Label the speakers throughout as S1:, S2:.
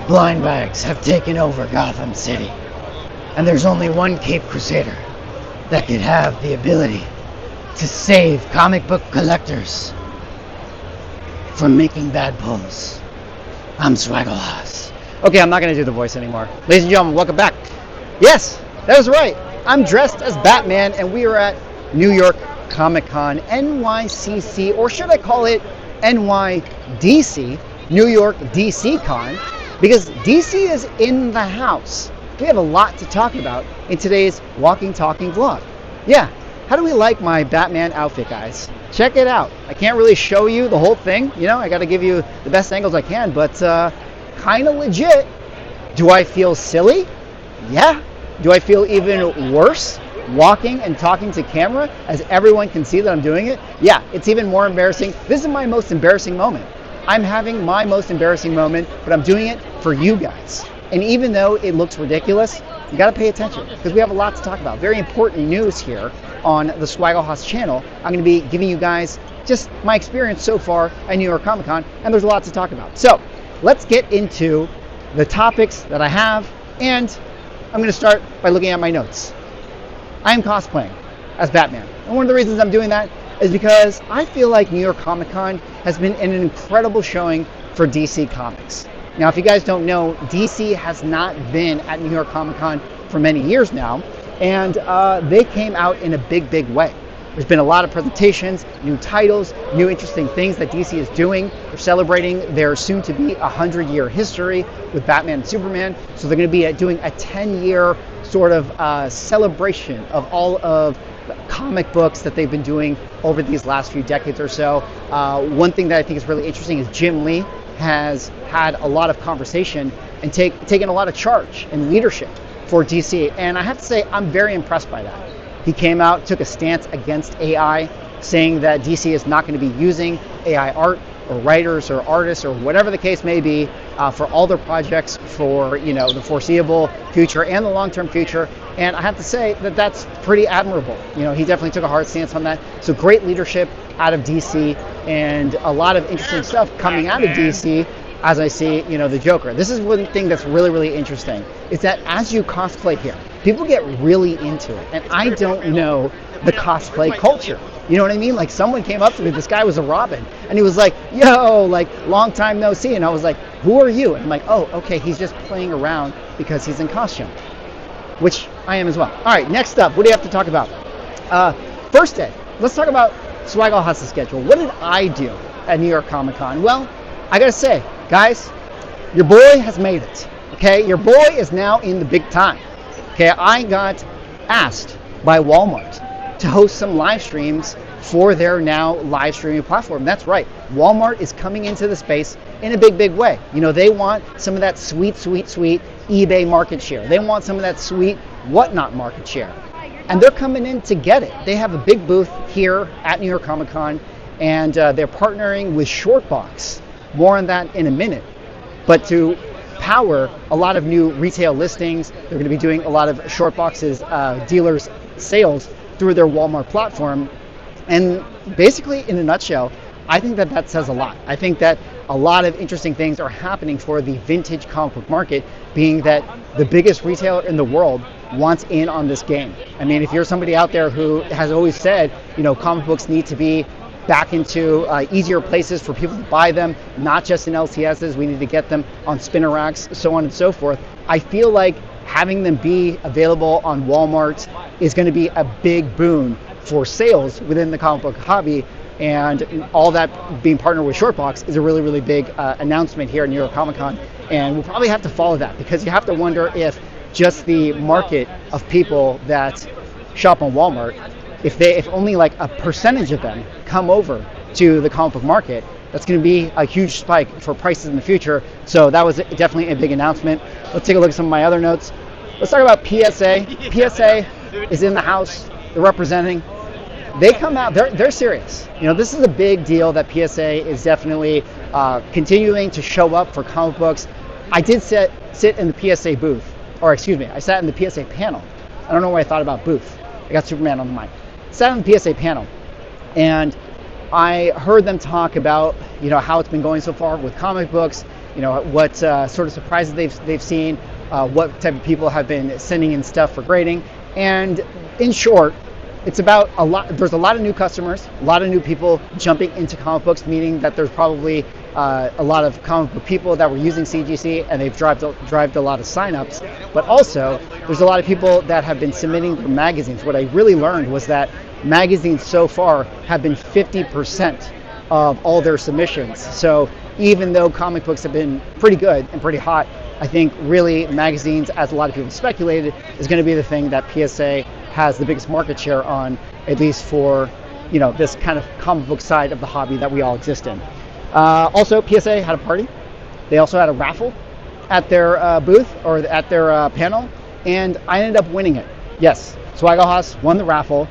S1: Blind bags have taken over Gotham City, and there's only one Cape Crusader that could have the ability to save comic book collectors from making bad pulls. I'm Swagglehaus. Okay, I'm not going to do the voice anymore. Ladies and gentlemen, welcome back. Yes, that was right. I'm dressed as Batman, and we are at New York Comic Con, NYCC, or should I call it NYDC, New York DC Con, because DC is in the house. We have a lot to talk about in today's Walking Talking vlog. Yeah, how do we like my Batman outfit, guys? Check it out. I can't really show you the whole thing, you know, I got to give you the best angles I can, but kind of legit. Do I feel silly? Yeah. Do I feel even worse walking and talking to camera as everyone can see that I'm doing it? Yeah, it's even more embarrassing. This is my most embarrassing moment. I'm having my most embarrassing moment, but I'm doing it for you guys. And even though it looks ridiculous, you got to pay attention because we have a lot to talk about. Very important news here on the Swagglehaus channel. I'm going to be giving you guys just my experience so far at New York Comic Con, and there's a lot to talk about. So let's get into the topics that I have, and I'm going to start by looking at my notes. I am cosplaying as Batman, and one of the reasons I'm doing that is because I feel like New York Comic Con has been an incredible showing for DC Comics. Now, if you guys don't know, DC has not been at New York Comic Con for many years now, and they came out in a big way. There's been a lot of presentations, new titles, new interesting things that DC is doing. They're celebrating their soon-to-be 100-year history with Batman and Superman, so they're going to be doing a 10-year sort of celebration of all of comic books that they've been doing over these last few decades or so. One thing that I think is really interesting is Jim Lee has had a lot of conversation and taken a lot of charge and leadership for DC, and I have to say I'm very impressed by that. He came out, took a stance against AI, saying that DC is not going to be using AI art or writers or artists or whatever the case may be for all their projects for, you know, the foreseeable future and the long-term future. And I have to say that that's pretty admirable. You know, he definitely took a hard stance on that. So great leadership out of DC, and a lot of interesting stuff coming out of DC as I see, you know, the Joker. This is one thing that's really interesting, is that as you cosplay here, people get really into it. And I don't know the cosplay culture. You know what I mean? Like, someone came up to me, this guy was a Robin, and he was like, yo, like, long time no see. And I was like, who are you? And I'm like, oh, okay, he's just playing around because he's in costume, which I am as well. All right, next up, what do you have to talk about? First day, let's talk about Swagglehaus' schedule. What did I do at New York Comic Con? Well, I gotta say, guys, your boy has made it, okay? Your boy is now in the big time, okay? I got asked by Walmart to host some live streams for their now live streaming platform. That's right, Walmart is coming into the space in a big way. You know, they want some of that sweet eBay market share. They want some of that sweet whatnot market share. And they're coming in to get it. They have a big booth here at New York Comic Con, and they're partnering with Shortbox. More on that in a minute. But to power a lot of new retail listings, they're going to be doing a lot of Shortbox's dealers' sales through their Walmart platform. And basically, in a nutshell, I think that that says a lot. I think that a lot of interesting things are happening for the vintage comic book market, being that the biggest retailer in the world wants in on this game. I mean, if you're somebody out there who has always said, you know, comic books need to be back into easier places for people to buy them, not just in LCSs, we need to get them on spinner racks, so on and so forth. I feel like having them be available on Walmart is going to be a big boon for sales within the comic book hobby, and all that being partnered with Shortbox is a really big announcement here at New York Comic Con, and we'll probably have to follow that, because you have to wonder if just the market of people that shop on Walmart, if only like a percentage of them come over to the comic book market, that's going to be a huge spike for prices in the future. So that was definitely a big announcement. Let's take a look at some of my other notes. Let's talk about PSA. PSA is in the house. They're representing. They come out. They're serious. You know, this is a big deal that PSA is definitely continuing to show up for comic books. I did sit in the PSA booth, or excuse me, I sat in the PSA panel. I don't know why I thought about booth. I got Superman on the mic. Sat on the PSA panel, and I heard them talk about, you know, how it's been going so far with comic books,
S2: what sort of surprises they've seen, what type of people have been sending in stuff for grading. And in short, it's about there's a lot of new customers, a lot of new people jumping into comic books, meaning that there's probably a lot of comic book people that were using CGC and they've driven a lot of signups. But also, there's a lot of people that have been submitting their magazines. What I really learned was that magazines so far have been 50% of all their submissions. So even though comic books have been pretty good and pretty hot, I think really magazines, as a lot of people speculated, is going to be the thing that PSA has the biggest market share on, at least for this kind of comic book side of the hobby that we all exist in. Also, PSA had a party. They also had a raffle at their booth, or at their panel, and I ended up winning it. Yes, Swagglehaus won the raffle.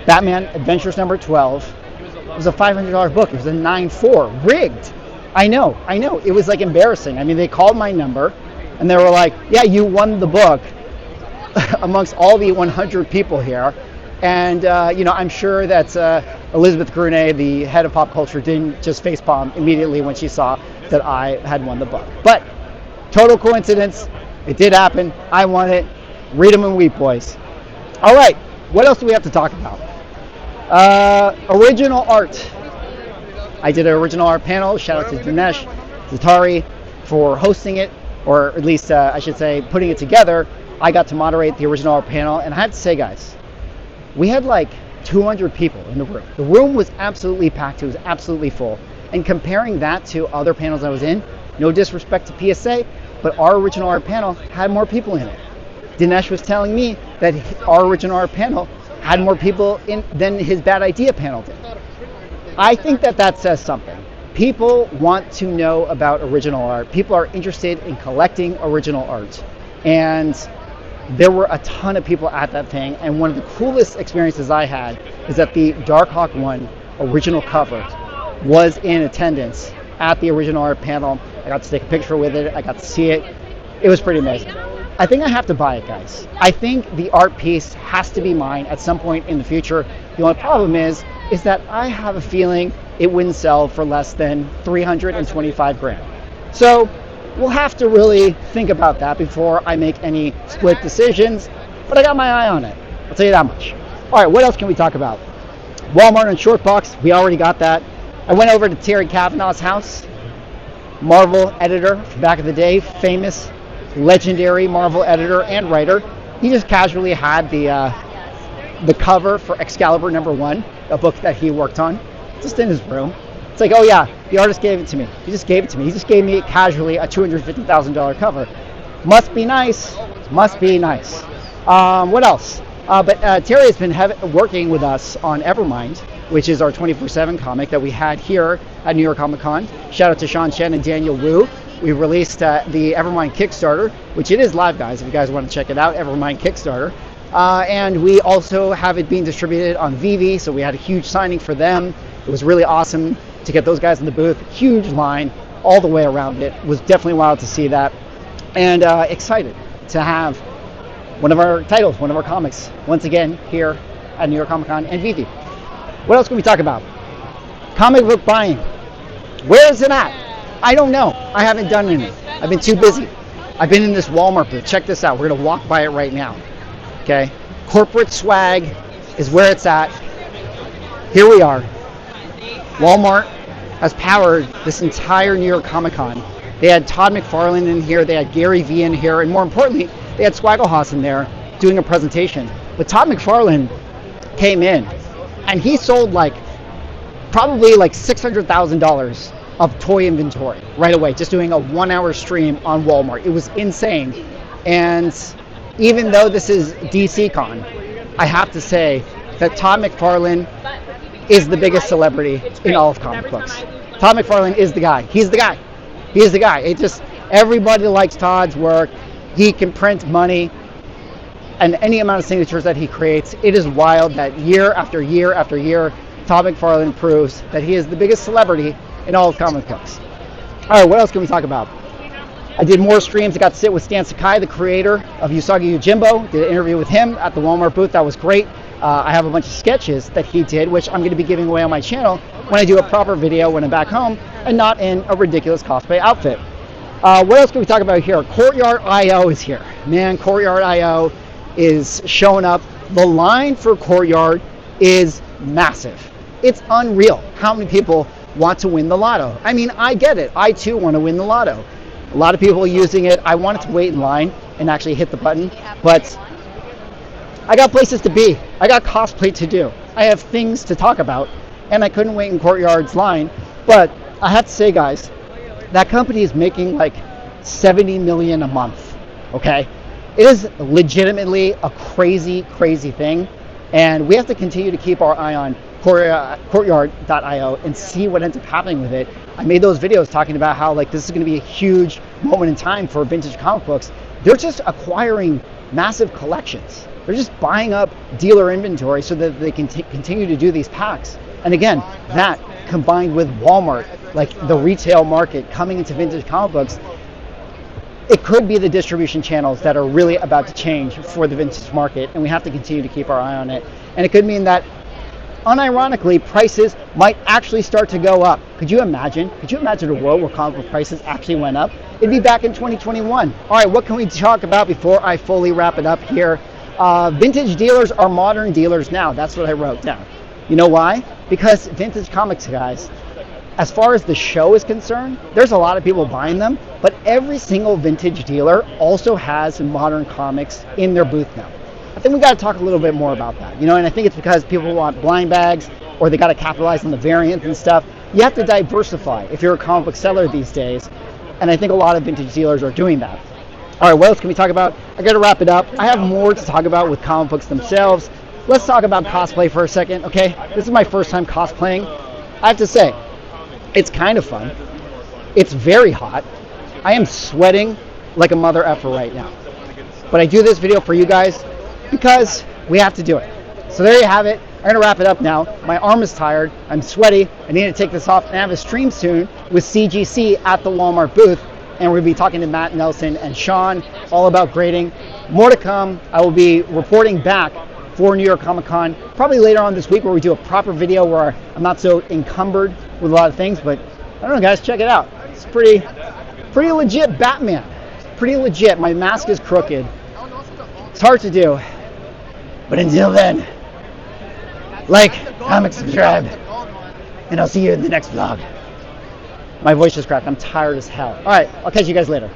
S2: Batman Adventures number 12. It was a $500 book. It was a 9.4, rigged. I know. It was like embarrassing. I mean, they called my number and they were like, yeah, you won the book amongst all the 100 people here. And, I'm sure that Elizabeth Grunet, the head of pop culture, didn't just facepalm immediately when she saw that I had won the book. But total coincidence. It did happen. I won it. Read them and weep, boys. All right. What else do we have to talk about? Original art. I did an original art panel. Shout out to Dinesh Zatari for hosting it, or at least I should say putting it together. I got to moderate the original art panel, and I have to say, guys, we had like 200 people in the room. The room was absolutely packed. It was absolutely full. And comparing that to other panels I was in, no disrespect to PSA, but our original art panel had more people in it. Dinesh was telling me that our original art panel had more people in than his Bad Idea panel did. I think that says something. People want to know about original art. People are interested in collecting original art. And there were a ton of people at that thing. And one of the coolest experiences I had is that the Darkhawk 1 original cover was in attendance at the original art panel. I got to take a picture with it. I got to see it. It was pretty amazing. I think I have to buy it, guys. I think the art piece has to be mine at some point in the future. The only problem is that I have a feeling it wouldn't sell for less than $325,000. So we'll have to really think about that before I make any split decisions, but I got my eye on it. I'll tell you that much. All right, what else can we talk about? Walmart and Shortbox, we already got that. I went over to Terry Kavanaugh's house, Marvel editor from back in the day, famous, legendary Marvel editor and writer. He just casually had the cover for Excalibur #1, a book that he worked on, just in his room. It's like, oh yeah, the artist gave it to me. He just gave it to me. He just gave me casually a $250,000 cover. Must be nice. Must be nice. What else? But Terry has been working with us on Evermind, which is our 24/7 comic that we had here at New York Comic Con. Shout out to Sean Chen and Daniel Wu. We released the Evermind Kickstarter, which it is live, guys, if you guys want to check it out, Evermind Kickstarter. And we also have it being distributed on Vivi, so we had a huge signing for them. It was really awesome to get those guys in the booth. Huge line all the way around it. It was definitely wild to see that. And excited to have one of our titles, one of our comics, once again here at New York Comic Con and Vivi. What else can we talk about? Comic book buying. Where is it at? I don't know. I haven't done any. I've been too busy. I've been in this Walmart booth. Check this out. We're going to walk by it right now. Okay? Corporate swag is where it's at. Here we are. Walmart has powered this entire New York Comic Con. They had Todd McFarlane in here. They had Gary Vee in here. And more importantly, they had Swagglehaus in there doing a presentation. But Todd McFarlane came in and he sold probably $600,000 of toy inventory right away, just doing a 1-hour stream on Walmart. It was insane. And even though this is DC Con, I have to say that Todd McFarlane is the biggest celebrity in all of comic books. Todd McFarlane is the guy. He's the guy. He is the guy. Everybody likes Todd's work. He can print money and any amount of signatures that he creates. It is wild that year after year after year, Todd McFarlane proves that he is the biggest celebrity in all of comic books. All right, what else can we talk about? I did more streams. I got to sit with Stan Sakai, the creator of Usagi Yojimbo. Did an interview with him at the Walmart booth. That was great. I have a bunch of sketches that he did, which I'm going to be giving away on my channel when I do a proper video when I'm back home and not in a ridiculous cosplay outfit. What else can we talk about here? Courtyard IO is here. Man, Courtyard IO is showing up. The line for Courtyard is massive. It's unreal how many people want to win the lotto. I mean, I get it. I too want to win the lotto. A lot of people are using it. I wanted to wait in line and actually hit the button, but I got places to be. I got cosplay to do. I have things to talk about, and I couldn't wait in Courtyard's line. But I have to say, guys, that company is making like $70 million a month. Okay, it is legitimately a crazy, crazy thing, and we have to continue to keep our eye on Courtyard.io and see what ends up happening with it. I made those videos talking about how like this is going to be a huge moment in time for vintage comic books. They're just acquiring massive collections. They're just buying up dealer inventory so that they can continue to do these packs. And again, that combined with Walmart, like the retail market coming into vintage comic books, it could be the distribution channels that are really about to change for the vintage market, and we have to continue to keep our eye on it. And it could mean that, unironically, prices might actually start to go up. Could you imagine? Could you imagine a world where comic book prices actually went up? It'd be back in 2021. All right, what can we talk about before I fully wrap it up here? Vintage dealers are modern dealers now. That's what I wrote down. You know why? Because vintage comics, guys, as far as the show is concerned, there's a lot of people buying them, but every single vintage dealer also has modern comics in their booth now. I think we got to talk a little bit more about that, and I think it's because people want blind bags, or they got to capitalize on the variants and stuff. You have to diversify if you're a comic book seller these days, and I think a lot of vintage dealers are doing that. All right, what else can we talk about? I got to wrap it up. I have more to talk about with comic books themselves. Let's talk about cosplay for a second, okay? This is my first time cosplaying. I have to say, it's kind of fun. It's very hot. I am sweating like a mother effer right now. But I do this video for you guys because we have to do it. So there you have it. I'm going to wrap it up now. My arm is tired. I'm sweaty. I need to take this off. And I have a stream soon with CGC at the Walmart booth. And we'll be talking to Matt Nelson and Sean all about grading. More to come. I will be reporting back for New York Comic Con probably later on this week, where we do a proper video where I'm not so encumbered with a lot of things. But I don't know, guys, check it out. It's pretty legit Batman. Pretty legit. My mask is crooked. It's hard to do.
S1: But until then, like, comment, subscribe, and I'll see you in the next vlog.
S2: My voice just cracked. I'm tired as hell. All right, I'll catch you guys later.